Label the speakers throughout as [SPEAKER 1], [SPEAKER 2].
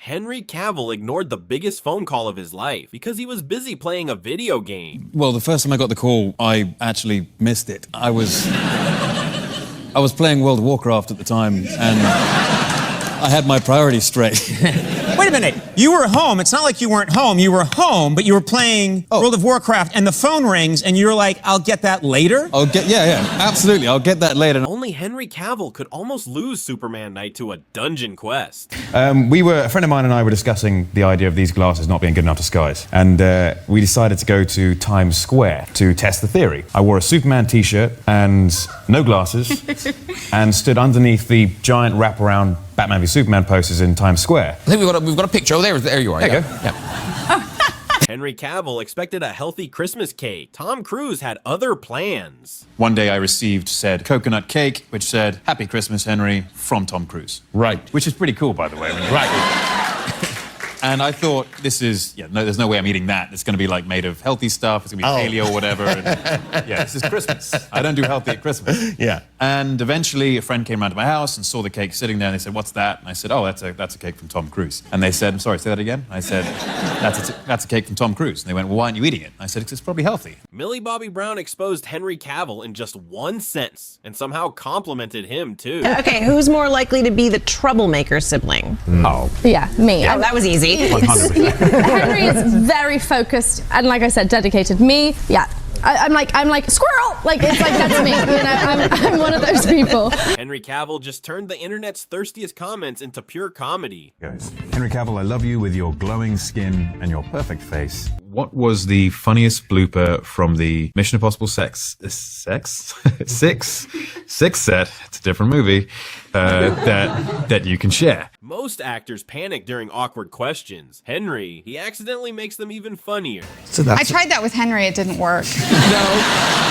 [SPEAKER 1] Henry Cavill ignored the biggest phone call of his life because he was busy playing a video game.
[SPEAKER 2] Well, the first time I got the call, I actually missed it. I was playing World of Warcraft at the time, and I had my priorities straight.
[SPEAKER 3] Wait a minute. You were home. It's not like you weren't home. You were home, but you were playing World of Warcraft, and the phone rings, and you're like, I'll get that later?
[SPEAKER 2] Yeah, absolutely. I'll get that later.
[SPEAKER 1] Only Henry Cavill could almost lose Superman night to a dungeon quest.
[SPEAKER 4] A friend of mine and I were discussing the idea of these glasses not being good enough disguise, and we decided to go to Times Square to test the theory. I wore a Superman t-shirt and no glasses, and stood underneath the giant wraparound Batman v Superman posters in Times Square.
[SPEAKER 5] I think we've got a picture. Oh, there you are.
[SPEAKER 4] There you go.
[SPEAKER 5] Yeah.
[SPEAKER 1] Henry Cavill expected a healthy Christmas cake. Tom Cruise had other plans.
[SPEAKER 2] One day I received said coconut cake, which said, "Happy Christmas, Henry," from Tom Cruise.
[SPEAKER 4] Right.
[SPEAKER 2] Which is pretty cool, by the way.
[SPEAKER 4] Right.
[SPEAKER 2] And I thought, there's no way I'm eating that. It's going to be like made of healthy stuff. It's going to be paleo or whatever. And, this is Christmas. I don't do healthy at Christmas.
[SPEAKER 4] Yeah.
[SPEAKER 2] And eventually a friend came around to my house and saw the cake sitting there, and they said, "What's that?" And I said, "Oh, that's a cake from Tom Cruise." And they said, "I'm sorry, say that again?" And I said, that's a cake from Tom Cruise. And they went, "Well, why aren't you eating it?" And I said, "It's probably healthy."
[SPEAKER 1] Millie Bobby Brown exposed Henry Cavill in just one sentence and somehow complimented him too.
[SPEAKER 6] Okay, who's more likely to be the troublemaker sibling?
[SPEAKER 4] Oh.
[SPEAKER 7] Yeah, me.
[SPEAKER 6] Oh, that was easy.
[SPEAKER 4] 100%.
[SPEAKER 7] Henry is very focused and, like I said, dedicated. Me, yeah. I'm like squirrel. Like it's like that's me. You know, I'm one of those people.
[SPEAKER 1] Henry Cavill just turned the internet's thirstiest comments into pure comedy.
[SPEAKER 4] Guys, Henry Cavill, I love you with your glowing skin and your perfect face.
[SPEAKER 2] What was the funniest blooper from the Mission Impossible Six set? It's a different movie that you can share.
[SPEAKER 1] Most actors panic during awkward questions. Henry, he accidentally makes them even funnier.
[SPEAKER 8] I tried that with Henry. It didn't work. No.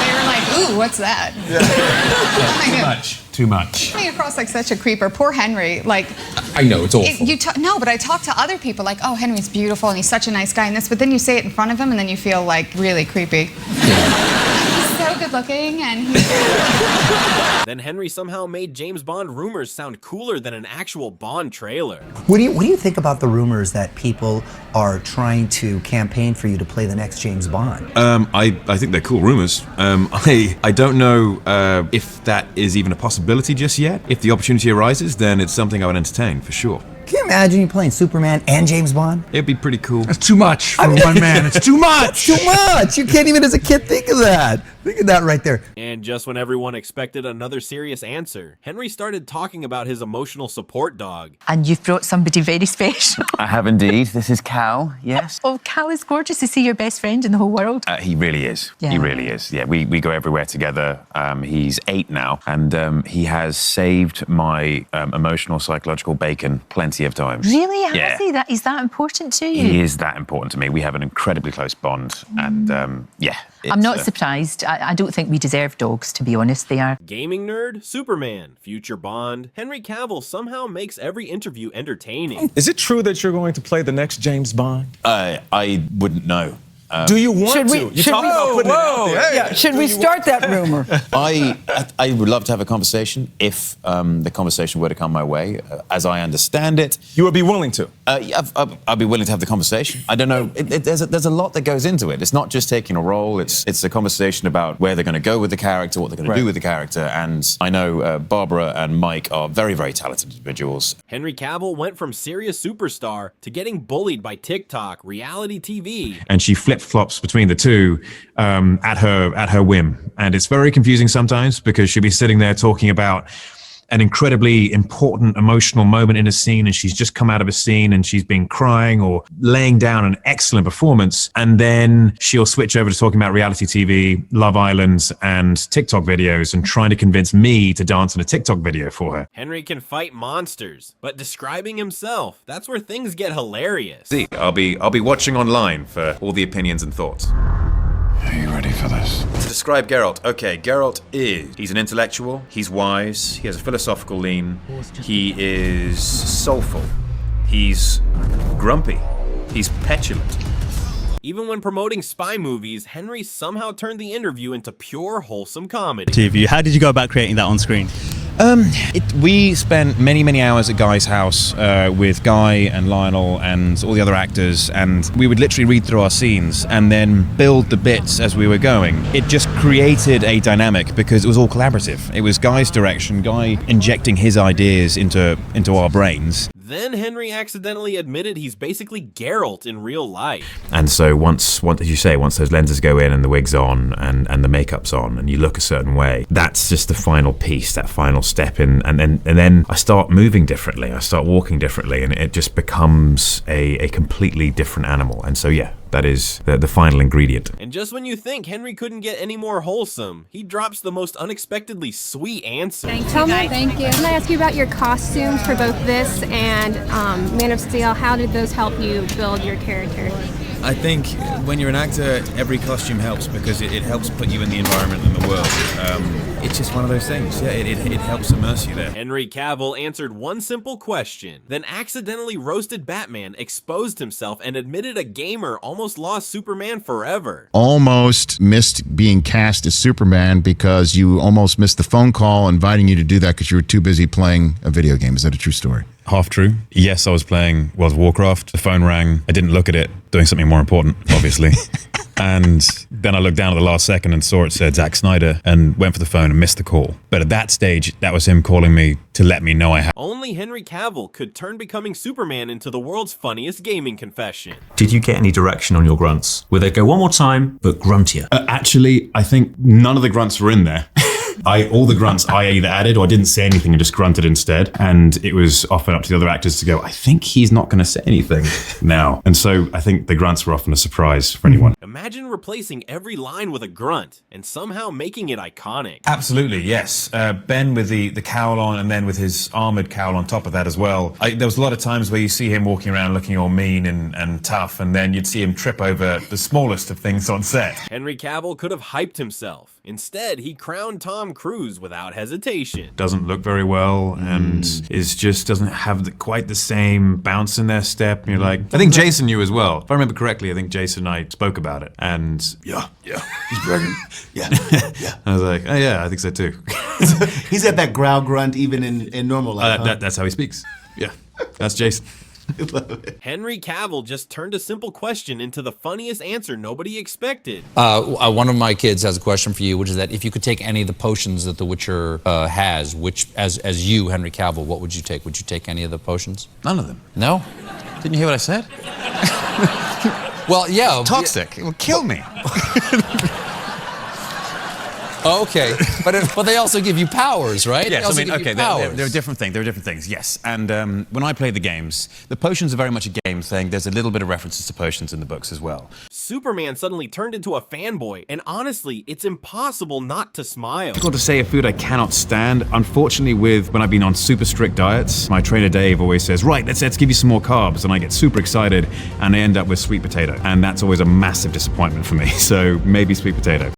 [SPEAKER 8] They were like, "Ooh, what's that?" Yeah.
[SPEAKER 4] Too much.
[SPEAKER 8] Coming across like such a creeper. Poor Henry. Like,
[SPEAKER 5] I know, it's awful.
[SPEAKER 8] No, but I talk to other people like, "Oh, Henry's beautiful and he's such a nice guy," and this, but then you say it in front of him and then you feel like really creepy. He's so good looking and he's...
[SPEAKER 1] Then Henry somehow made James Bond rumors sound cooler than an actual Bond trailer.
[SPEAKER 9] What do you think about the rumors that people are trying to campaign for you to play the next James Bond?
[SPEAKER 4] I think they're cool rumors. I don't know if that is even a possibility just yet. If the opportunity arises, then it's something I would entertain for sure.
[SPEAKER 9] Can you imagine you playing Superman and James Bond?
[SPEAKER 4] It'd be pretty cool.
[SPEAKER 10] That's too much for one man. It's too much.
[SPEAKER 9] Too much. You can't even as a kid think of that. Think of that right there.
[SPEAKER 1] And just when everyone expected another serious answer, Henry started talking about his emotional support dog.
[SPEAKER 11] And you've brought somebody very special.
[SPEAKER 12] I have indeed. This is Cal, yes.
[SPEAKER 11] Oh, Cal is gorgeous to see your best friend in the whole world.
[SPEAKER 12] He really is.
[SPEAKER 11] Yeah.
[SPEAKER 12] He really is. Yeah, we go everywhere together. He's 8 now, and he has saved my emotional, psychological bacon plenty of times.
[SPEAKER 11] Really? Has he? Is that important to you?
[SPEAKER 12] He is that important to me. We have an incredibly close bond, and
[SPEAKER 11] I'm not surprised. I don't think we deserve dogs, to be honest. They are.
[SPEAKER 1] Gaming nerd, Superman, future Bond, Henry Cavill somehow makes every interview entertaining.
[SPEAKER 10] Is it true that you're going to play the next James Bond?
[SPEAKER 2] I wouldn't know.
[SPEAKER 10] Do you want to? You talk about putting it out there.
[SPEAKER 13] Yeah, should we start that rumor?
[SPEAKER 2] I would love to have a conversation if the conversation were to come my way. As I understand it,
[SPEAKER 10] you would be willing to.
[SPEAKER 2] I'd be willing to have the conversation. I don't know. There's a lot that goes into it. It's not just taking a role. It's a conversation about where they're going to go with the character, what they're going to do with the character. And I know Barbara and Mike are very, very talented individuals.
[SPEAKER 1] Henry Cavill went from serious superstar to getting bullied by TikTok, reality TV.
[SPEAKER 4] And she flip-flops between the two at her whim. And it's very confusing sometimes because she'll be sitting there talking about an incredibly important emotional moment in a scene, and she's just come out of a scene and she's been crying or laying down an excellent performance, and then she'll switch over to talking about reality TV, Love Island, and TikTok videos, and trying to convince me to dance in a TikTok video for her.
[SPEAKER 1] Henry can fight monsters, but describing himself, that's where things get hilarious.
[SPEAKER 4] See, I'll be watching online for all the opinions and thoughts.
[SPEAKER 10] Are you ready for this?
[SPEAKER 4] To describe Geralt, okay, he's an intellectual, he's wise, he has a philosophical lean, he is soulful, he's grumpy, he's petulant.
[SPEAKER 1] Even when promoting spy movies, Henry somehow turned the interview into pure wholesome comedy.
[SPEAKER 14] TV, how did you go about creating that on screen?
[SPEAKER 2] We spent many hours at Guy's house with Guy and Lionel and all the other actors, and we would literally read through our scenes and then build the bits as we were going. It just created a dynamic because it was all collaborative. It was Guy's direction, Guy injecting his ideas into our brains.
[SPEAKER 1] Then Henry accidentally admitted he's basically Geralt in real life.
[SPEAKER 12] And so once, as you say, once those lenses go in and the wig's on and the makeup's on and you look a certain way, that's just the final piece, that final step in. And then I start moving differently. I start walking differently, and it just becomes a completely different animal. And so, yeah, that is the final ingredient.
[SPEAKER 1] And just when you think Henry couldn't get any more wholesome, he drops the most unexpectedly sweet answer.
[SPEAKER 14] Thank you. Can I ask you about your costumes for both this and Man of Steel? How did those help you build your character?
[SPEAKER 15] I think when you're an actor, every costume helps because it helps put you in the environment and the world. It's just one of those things. Yeah, it helps immerse you there.
[SPEAKER 1] Henry Cavill answered one simple question, then accidentally roasted Batman, exposed himself, and admitted a gamer almost lost Superman forever.
[SPEAKER 16] Almost missed being cast as Superman because you almost missed the phone call inviting you to do that because you were too busy playing a video game. Is that a true story?
[SPEAKER 4] Half true. Yes, I was playing World of Warcraft. The phone rang. I didn't look at it, doing something more important, obviously. And then I looked down at the last second and saw it said Zack Snyder and went for the phone and missed the call. But at that stage, that was him calling me to let me know I had.
[SPEAKER 1] Only Henry Cavill could turn becoming Superman into the world's funniest gaming confession.
[SPEAKER 17] Did you get any direction on your grunts? Where they go one more time, but gruntier?
[SPEAKER 4] Actually, I think none of the grunts were in there. All the grunts I either added or I didn't say anything and just grunted instead. And it was often up to the other actors to go, I think he's not going to say anything now. And so I think the grunts were often a surprise for anyone.
[SPEAKER 1] Imagine replacing every line with a grunt and somehow making it iconic.
[SPEAKER 4] Absolutely, yes. Ben with the cowl on and then with his armored cowl on top of that as well. There was a lot of times where you see him walking around looking all mean and tough, and then you'd see him trip over the smallest of things on set.
[SPEAKER 1] Henry Cavill could have hyped himself. Instead, he crowned Tom Cruise without hesitation.
[SPEAKER 4] Doesn't look very well and doesn't have quite the same bounce in their step. And you're like, I think Jason knew as well. If I remember correctly, I think Jason and I spoke about it. And yeah,
[SPEAKER 18] he's pregnant. Yeah.
[SPEAKER 4] I was like, oh yeah, I think so too.
[SPEAKER 18] He's at that growl grunt even in normal life.
[SPEAKER 4] That's how he speaks. Yeah, that's Jason.
[SPEAKER 18] I love it.
[SPEAKER 1] Henry Cavill just turned a simple question into the funniest answer nobody expected.
[SPEAKER 5] One of my kids has a question for you, which is that if you could take any of the potions that The Witcher has, which as you, Henry Cavill, what would you take? Would you take any of the potions?
[SPEAKER 2] None of them.
[SPEAKER 5] No?
[SPEAKER 2] Didn't you hear what I said?
[SPEAKER 5] Well, yeah.
[SPEAKER 2] It's toxic. It will kill me.
[SPEAKER 5] Okay, but they also give you powers, right?
[SPEAKER 2] Yes, I mean, okay, there are different things. There are different things, yes. And when I play the games, the potions are very much a game thing. There's a little bit of references to potions in the books as well.
[SPEAKER 1] Superman suddenly turned into a fanboy, and honestly, it's impossible not to smile.
[SPEAKER 4] I've got to say a food I cannot stand. Unfortunately, when I've been on super strict diets, my trainer Dave always says, right, let's give you some more carbs, and I get super excited, and I end up with sweet potato. And that's always a massive disappointment for me, so maybe sweet potato.